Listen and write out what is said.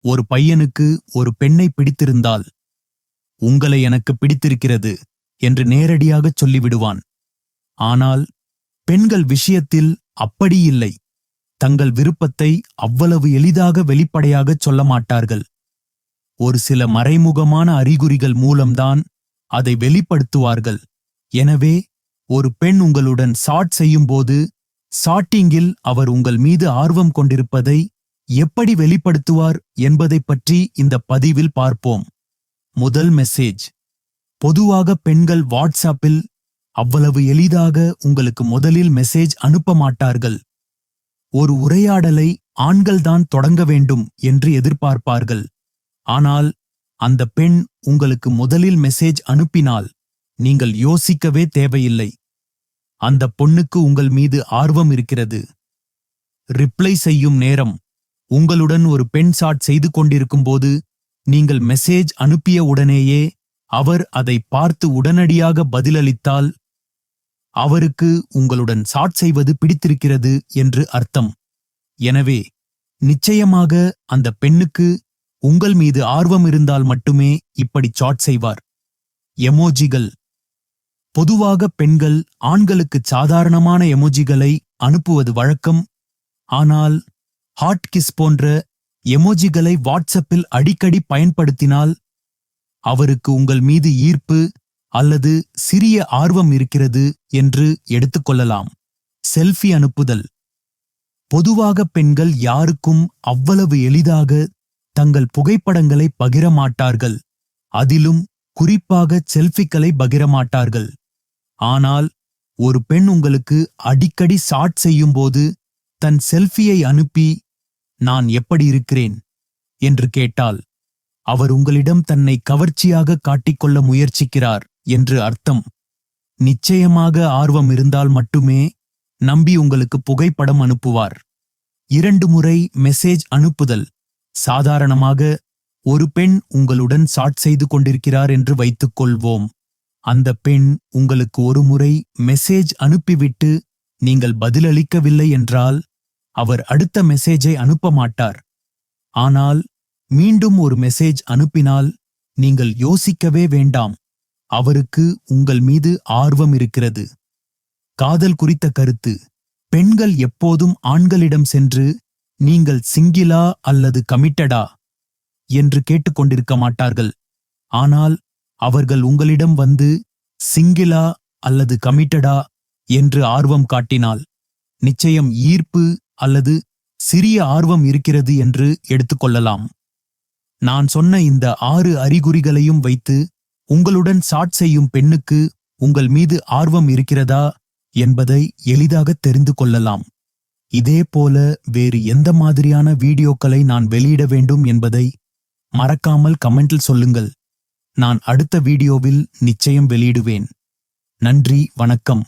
ஒரு பையனுக்கு ஒரு பெண்ணை பிடித்திருந்தால், உங்களை எனக்கு பிடித்திருக்கிறது என்று நேரடியாகச் சொல்லிவிடுவான். ஆனால் பெண்கள் விஷயத்தில் அப்படி இல்லை. தங்கள் விருப்பத்தை அவ்வளவு எளிதாக வெளிப்படையாகச் சொல்ல மாட்டார்கள். ஒரு சில மறைமுகமான அறிகுறிகள் மூலம்தான் அதை வெளிப்படுத்துவார்கள். எனவே ஒரு பெண் உங்களுடன் சாட் செய்யும்போது, சாட்டிங்கில் அவர் உங்கள் மீது ஆர்வம் கொண்டிருப்பதை எப்படி வெளிப்படுத்துவார் என்பதைப் பற்றி இந்த பதிவில் பார்ப்போம். முதல் மெசேஜ். பொதுவாக பெண்கள் வாட்ஸ்அப்பில் அவ்வளவு எளிதாக உங்களுக்கு முதலில் மெசேஜ் அனுப்ப மாட்டார்கள். ஒரு உரையாடலை ஆண்கள்தான் தொடங்க வேண்டும் என்று எதிர்பார்ப்பார்கள். ஆனால் அந்த பெண் உங்களுக்கு முதலில் மெசேஜ் அனுப்பினால் நீங்கள் யோசிக்கவே தேவையில்லை. அந்த பொண்ணுக்கு உங்கள் மீது ஆர்வம் இருக்கிறது. ரிப்ளை செய்யும் நேரம். உங்களுடன் ஒரு பெண் சாட் செய்து கொண்டிருக்கும்போது நீங்கள் மெசேஜ் அனுப்பிய உடனேயே அவர் அதை பார்த்து உடனடியாக பதிலளித்தால், அவருக்கு உங்களுடன் சாட் செய்வது பிடித்திருக்கிறது என்று அர்த்தம். எனவே நிச்சயமாக அந்த பெண்ணுக்கு உங்கள் மீது ஆர்வம் இருந்தால் மட்டுமே இப்படி சாட் செய்வார். எமோஜிகள். பொதுவாக பெண்கள் ஆண்களுக்கு சாதாரணமான எமோஜிகளை அனுப்புவது வழக்கம். ஆனால் ஹாட் கிஸ் போன்ற எமோஜிகளை வாட்ஸ்அப்பில் அடிக்கடி பயன்படுத்தினால் அவருக்கு உங்கள் மீது ஈர்ப்பு அல்லது சிறிய ஆர்வம் இருக்கிறது என்று எடுத்துக்கொள்ளலாம். செல்ஃபி அனுப்புதல். பொதுவாக பெண்கள் யாருக்கும் அவ்வளவு எளிதாக தங்கள் புகைப்படங்களை பகிர மாட்டார்கள். அதிலும் குறிப்பாக செல்ஃபிகளை பகிர மாட்டார்கள். ஆனால் ஒரு பெண் உங்களுக்கு அடிக்கடி சாட் செய்யும்போது தன் செல்ஃபியை அனுப்பி, நான் எப்படி இருக்கிறேன் என்று கேட்டால், அவர் உங்களிடம் தன்னை கவர்ச்சியாக காட்டிக்கொள்ள முயற்சிக்கிறார் என்று அர்த்தம். நிச்சயமாக ஆர்வம் இருந்தால் மட்டுமே நம்பி உங்களுக்கு புகைப்படம் அனுப்புவார். 2 முறை மெசேஜ் அனுப்புதல். சாதாரணமாக ஒரு பெண் உங்களுடன் சாட் செய்து கொண்டிருக்கிறார் என்று வைத்துக் கொள்வோம். அந்த பெண் உங்களுக்கு ஒரு முறை மெசேஜ் அனுப்பிவிட்டு நீங்கள் பதிலளிக்கவில்லை என்றால் அவர் அடுத்த மெசேஜை அனுப்ப மாட்டார். ஆனால் மீண்டும் ஒரு மெசேஜ் அனுப்பினால் நீங்கள் யோசிக்கவே வேண்டாம். அவருக்கு உங்கள் மீது ஆர்வம் இருக்கிறது. காதல் குறித்த கருத்து. பெண்கள் எப்போதும் ஆண்களிடம் சென்று, நீங்கள் சிங்கிளா அல்லது கமிட்டடா என்று கேட்டுக்கொண்டிருக்க மாட்டார்கள். ஆனால் அவர்கள் உங்களிடம் வந்து சிங்கிளா அல்லது கமிட்டடா என்று ஆர்வம் காட்டினால் நிச்சயம் ஈர்ப்பு அல்லது சிறிய ஆர்வம் இருக்கிறது என்று எடுத்துக்கொள்ளலாம். நான் சொன்ன இந்த 6 அறிகுறிகளையும் வைத்து உங்களுடன் சாட் செய்யும் பெண்ணுக்கு உங்கள் மீது ஆர்வம் இருக்கிறதா என்பதை எளிதாக தெரிந்து கொள்ளலாம். இதேபோல வேறு எந்த மாதிரியான வீடியோக்களை நான் வெளியிட வேண்டும் என்பதை மறக்காமல் கமெண்டில் சொல்லுங்கள். நான் அடுத்த வீடியோவில் நிச்சயம் வெளியிடுவேன். நன்றி, வணக்கம்.